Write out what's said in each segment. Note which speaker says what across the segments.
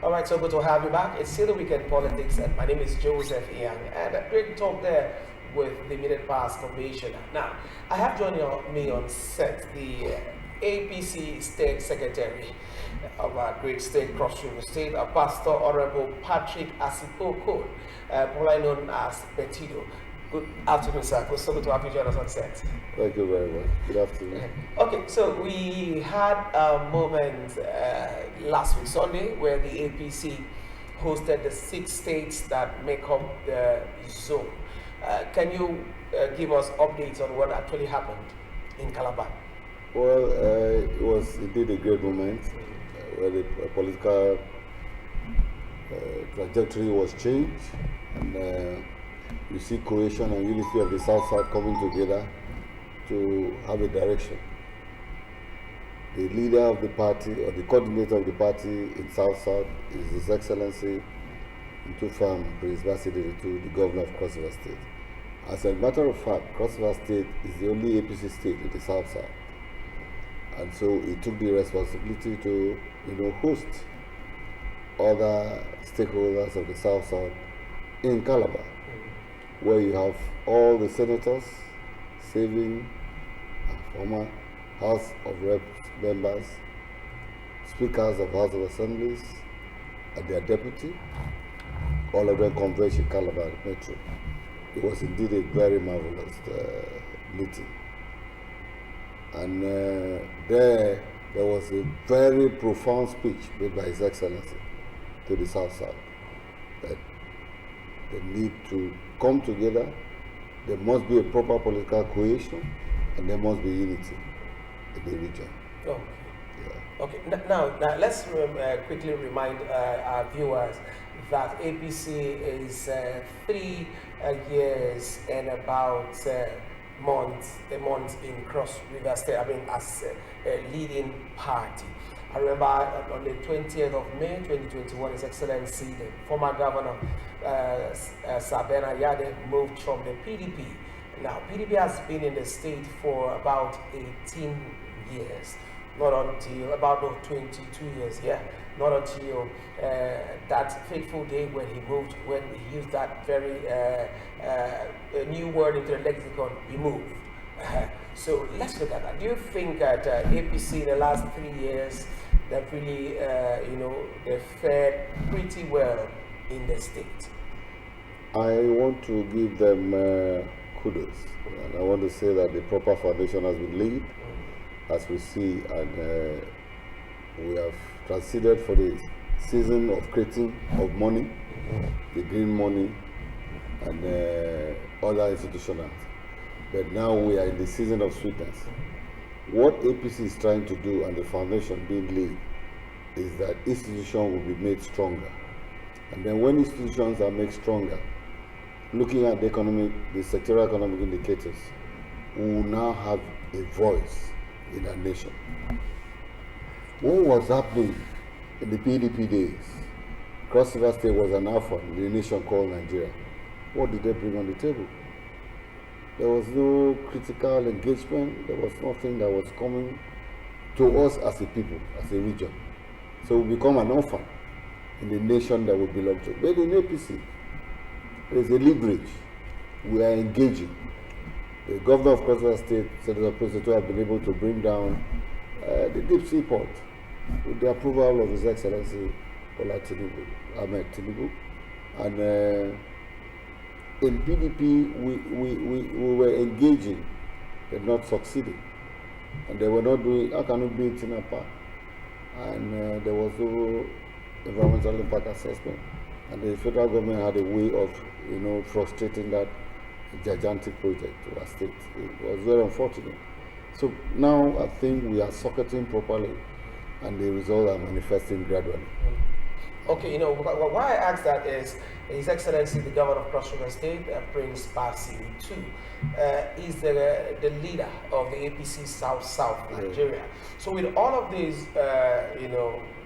Speaker 1: All right, so good to have you back. It's still the weekend politics, and my name is Joseph Young, and a great talk there with the immediate past formation. Now, I have joining me on set the APC State Secretary of our great state, Cross River State, Pastor Honorable Patrick Asipoko, popularly known as Betido. Good afternoon, sir. It's so good to have you join us on set.
Speaker 2: Thank you very much. Good afternoon.
Speaker 1: Okay, so we had a moment last week, Sunday, where the APC hosted the 6 states that make up the zone. Can you give us updates on what actually happened in Calabar?
Speaker 2: Well, it was indeed a great moment where the political trajectory was changed, and you see cohesion and unity of the South-South coming together to have a direction. The leader of the party, or the coordinator of the party in South-South, is His Excellency Ntufam Prince Basidiri, the governor of Cross River State. As a matter of fact, Cross River State is the only APC state in the South-South. And so he took the responsibility to, host other stakeholders of the South-South in Calabar, where you have all the senators, saving and former House of Reps members, speakers of House of Assemblies, and their deputy, all of them converged in Calabar Metro. It was indeed a very marvelous meeting. And there was a very profound speech made by His Excellency to the South-South, that they need to come together, there must be a proper political cohesion, and there must be unity in the region.
Speaker 1: Okay.
Speaker 2: Yeah.
Speaker 1: Okay. Now let's quickly remind our viewers that APC is 3 years and about a month in Cross River State, as a leading party. I remember on the 20th of May 2021, His Excellency, the former governor, Sabena Yade, moved from the PDP. Now, PDP has been in the state for about 18 years, not until about 22 years, not until that fateful day when he moved, when he used that very new word into the lexicon, he moved. So let's look at that. Do you think that APC in the last 3 years, they've really, they've fared pretty well in the state?
Speaker 2: I want to give them kudos, and I want to say that the proper foundation has been laid, as we see, and we have transited for the season of creating of money, the green money, and other institutionals. But now we are in the season of sweetness. What APC is trying to do, and the foundation being laid, is that institutions will be made stronger. And then when institutions are made stronger, looking at the sectoral economic indicators, we will now have a voice in our nation. What was happening in the PDP days? Cross River State was an orphan in a nation called Nigeria. What did they bring on the table? There was no critical engagement. There was nothing that was coming to us as a people, as a region. So we become an orphan in the nation that we belong to. But in APC, there is a leverage. We are engaging. The governor of Cross River State, Senator President, have been able to bring down the deep sea port with the approval of His Excellency Bola Tinubu, Ahmed Tinubu. And in PDP, we were engaging, but not succeeding. And they were not doing, how can we build Tinapa? And there was no environmental impact assessment. And the federal government had a way of, frustrating that gigantic project to our state. It was very unfortunate. So now I think we are socketing properly, and the results are manifesting gradually.
Speaker 1: Okay, why I ask that is His Excellency the Governor of Cross River State, Prince Basidiri too, is the leader of the APC South Nigeria. So with all of these,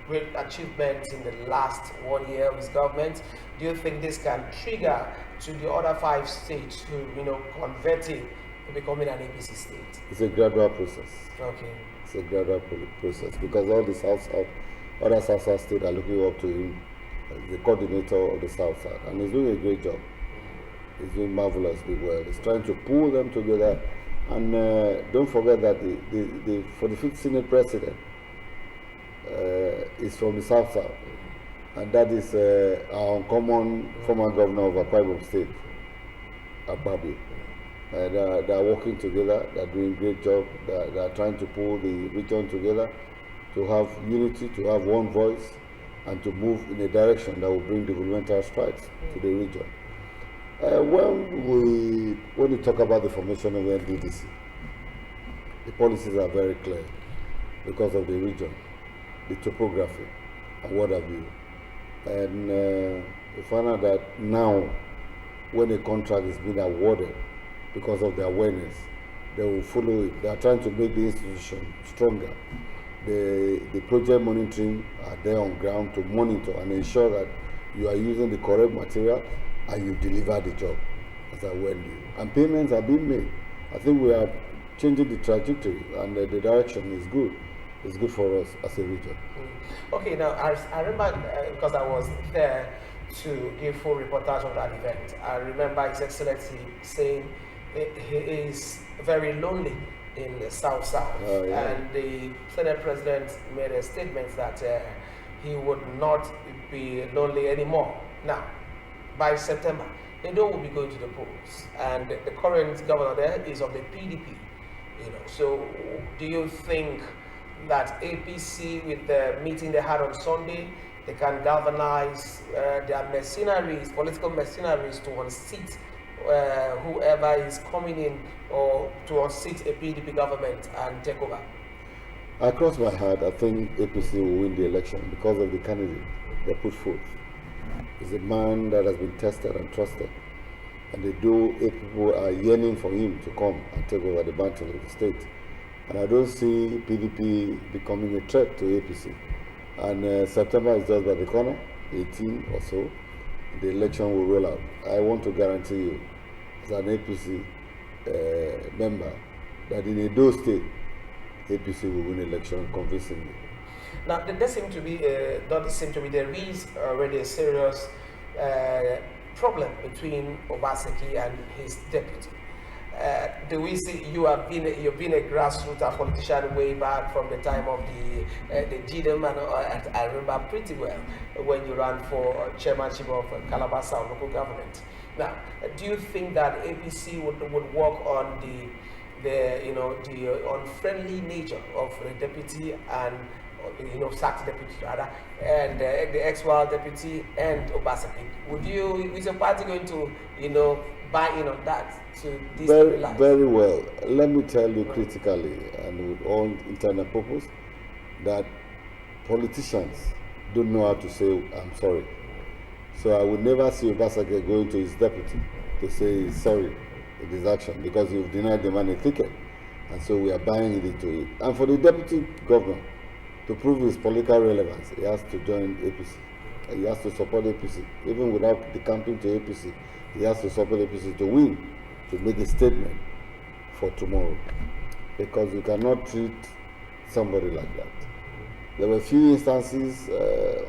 Speaker 1: great achievements in the last 1 year of his government, do you think this can trigger to the other 5 states to, converting to becoming an APC state?
Speaker 2: It's a gradual process.
Speaker 1: Okay.
Speaker 2: It's a gradual process because all the South-South other South states are looking up to him as the coordinator of the South, and he's doing a great job. He's doing marvelously well. He's trying to pull them together, and don't forget that the 45th Senate President is from the South, and that is our uncommon former governor of Akwa Ibom State, Akpabio. They are working together. They are doing a great job. They are trying to pull the region together, to have unity, to have one voice, and to move in a direction that will bring developmental strides to the region. When we talk about the formation of the NDDC, the policies are very clear because of the region, the topography, and what have you. And we find out that now, when a contract is being awarded, because of the awareness, they will follow it. They are trying to make the institution stronger. The project monitoring are there on ground to monitor and ensure that you are using the correct material and you deliver the job as I went you. And payments are being made. I think we are changing the trajectory, and the direction is good. It's good for us as a region.
Speaker 1: Okay, now I remember because I was there to give full reportage of that event. I remember His Excellency saying he is very lonely in the South,
Speaker 2: yeah.
Speaker 1: and the Senate President made a statement that he would not be lonely anymore. Now, by September, Edo will be going to the polls, and the current governor there is of the PDP. So do you think that APC, with the meeting they had on Sunday, they can galvanize their mercenaries, political mercenaries, to unseat whoever is coming in, or to unseat a PDP government and take over?
Speaker 2: Across my heart, I think APC will win the election because of the candidate they put forth. He's a man that has been tested and trusted, and people are yearning for him to come and take over the mantle of the state. And I don't see PDP becoming a threat to APC. And September is just by the corner, 18 or so. The election will roll out. I want to guarantee you, as an APC member, that in Edo State, APC will win election convincingly.
Speaker 1: Now, there is already a serious problem between Obaseki and his deputy. Do we see you've been a grassroots politician way back from the time of the GDM, and I remember pretty well when you ran for chairmanship of Calabar South local government. Now, do you think that APC would work on the unfriendly nature of the deputy and sacked deputy rather, and the ex-wild deputy and Obaseki? Is your party going to buy in on that to destabilize?
Speaker 2: Very well. Let me tell you critically and with all internal purpose that politicians don't know how to say I'm sorry. So I would never see Obaseki going to his deputy to say he's sorry in his action, because you've denied the man a ticket, and so we are buying into it. And for the deputy governor to prove his political relevance, he has to join APC. He has to support APC, even without decamping to APC. He has to support APC to win, to make a statement for tomorrow, because you cannot treat somebody like that. There were a few instances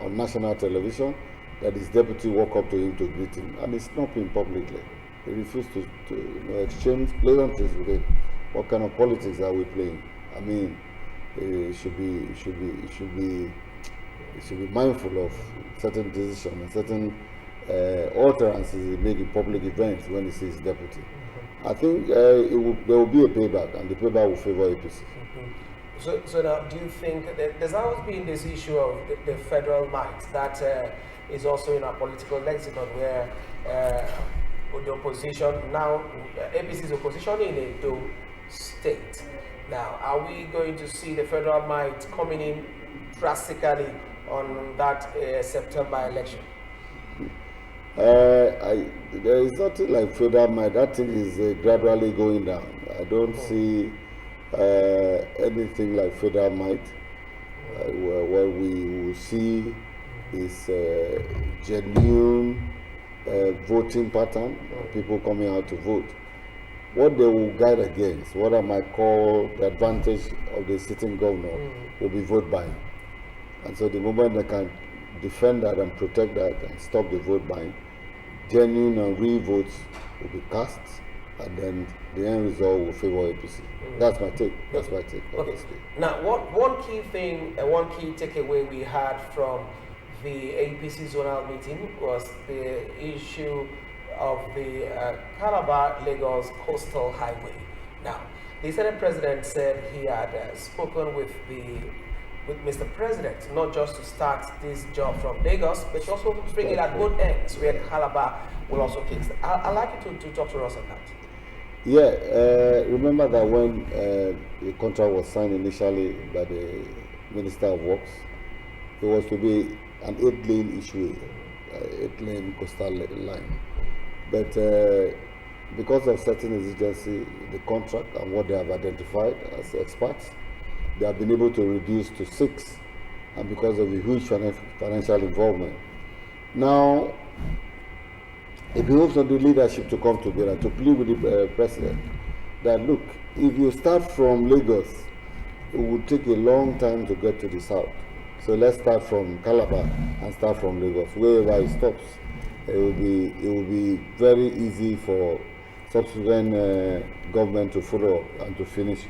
Speaker 2: on national television that his deputy walked up to him to greet him, and he snubbed him publicly. He refused to exchange pleasantries with him. What kind of politics are we playing? I mean, he should be mindful of certain decisions and certain utterances he make in public events when he sees deputy. I think there will be a payback, and the payback will favor APC.
Speaker 1: So now, do you think that there's always been this issue of the federal might that is also in our political lexicon, where the opposition now, APC's opposition in Edo State. Now, are we going to see the federal might coming in drastically on that September election?
Speaker 2: There is nothing like federal might. That thing is gradually going down. I don't see anything like federal might. What we will see is genuine voting pattern, people coming out to vote. What they will guide against, what I might call the advantage of the sitting governor, will be vote buying. And so the moment they can defend that and protect that and stop the vote buying, genuine and real votes will be cast, and then the end result will favor APC. That's my take. That's my take, obviously.
Speaker 1: Okay. Now, one key thing, one key takeaway we had from the APC zonal meeting was the issue of the Calabar-Lagos Coastal Highway. Now, the Senate President said he had spoken with Mr. President, not just to start this job from Lagos, but also to bring it at both ends, where Calabar will also kick. I'd like you to talk to us on that.
Speaker 2: Yeah, remember that when the contract was signed initially by the Minister of Works, it was to be an 8-lane issue, 8-lane coastal line. But because of certain exigency, the contract and what they have identified as experts, they have been able to reduce to 6, and because of the huge financial involvement. Now, it behoves on the leadership to come together to plead with the president that, look, if you start from Lagos, it will take a long time to get to the south. So let's start from Calabar and start from Lagos. Wherever it stops, it will be very easy for subsequent government to follow up and to finish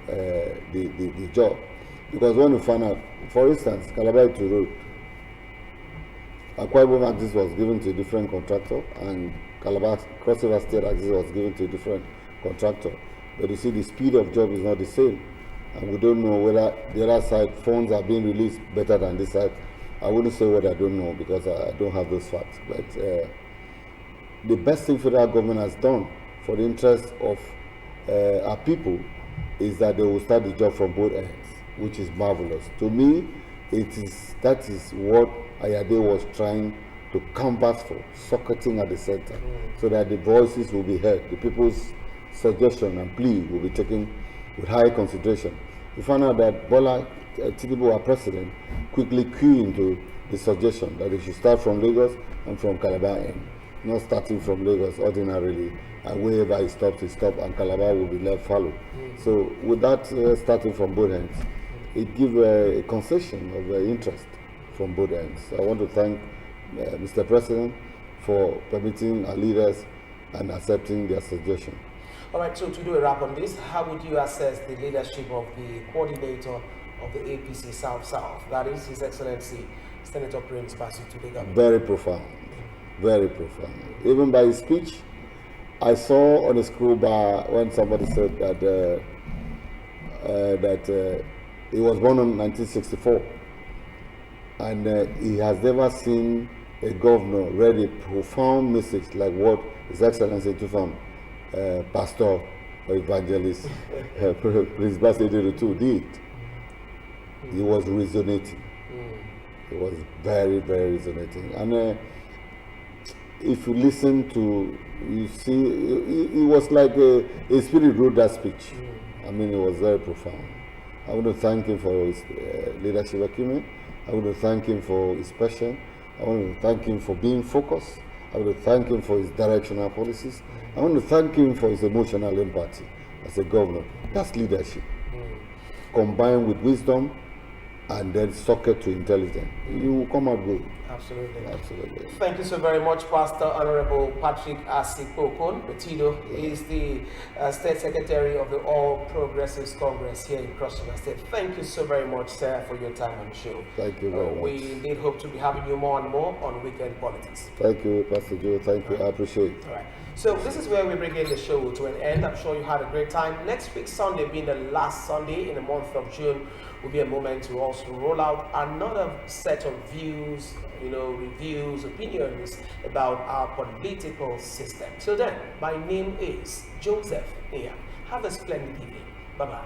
Speaker 2: the job. Because when you find out, for instance, Calabar to road, Akwa Ibom axis was given to a different contractor, and Calabar Cross River State axis was given to a different contractor. But you see, the speed of job is not the same, and we don't know whether the other side funds are being released better than this side. I wouldn't say what I don't know because I don't have those facts. But the best thing federal government has done for the interest of our people is that they will start the job from both ends, which is marvelous. To me, that is what Ayade was trying to canvass for, socketing at the center, so that the voices will be heard, the people's suggestion and plea will be taken with high consideration. We found out that Bola Tinubu, our president, quickly keyed into the suggestion that they should start from Lagos and from Calabar end, not starting from Lagos ordinarily, and wherever it stops, and Calabar will be left fallow. So with that starting from both ends, it gives a concession of interest from both ends. I want to thank Mr. President for permitting our leaders and accepting their suggestion.
Speaker 1: All right, so to do a wrap on this, how would you assess the leadership of the coordinator of the APC South-South, that is His Excellency Senator Prince Bassey Tudega?
Speaker 2: Very profound, very profound. Even by his speech, I saw on a scroll bar when somebody said that he was born in 1964, and he has never seen a governor read a profound message like what His Excellency Tufam, pastor or evangelist Prince Bassey did. He was resonating. It was very, very resonating. And if you listen to, you see, it was like a spirit wrote that speech. I mean, it was very profound. I want to thank him for his leadership acumen. I want to thank him for his passion. I want to thank him for being focused. I want to thank him for his directional policies. I want to thank him for his emotional empathy as a governor. That's leadership. Combined with wisdom and then socket to intelligence. You will come out good.
Speaker 1: Absolutely.
Speaker 2: Absolutely.
Speaker 1: Thank you so very much, Pastor Honorable Patrick Asikpokon Betido. He is the State Secretary of the All Progressives Congress here in Cross River State. Thank you so very much, sir, for your time on the show.
Speaker 2: Thank you very much.
Speaker 1: We indeed hope to be having you more and more on Weekend Politics.
Speaker 2: Thank you, Pastor Joe. Thank you. I appreciate it.
Speaker 1: All right. So this is where we bring in the show to an end. I'm sure you had a great time. Next week, Sunday, being the last Sunday in the month of June, will be a moment to also roll out another set of views, reviews, opinions about our political system. So then, my name is Joseph Nia. Have a splendid evening. Bye-bye.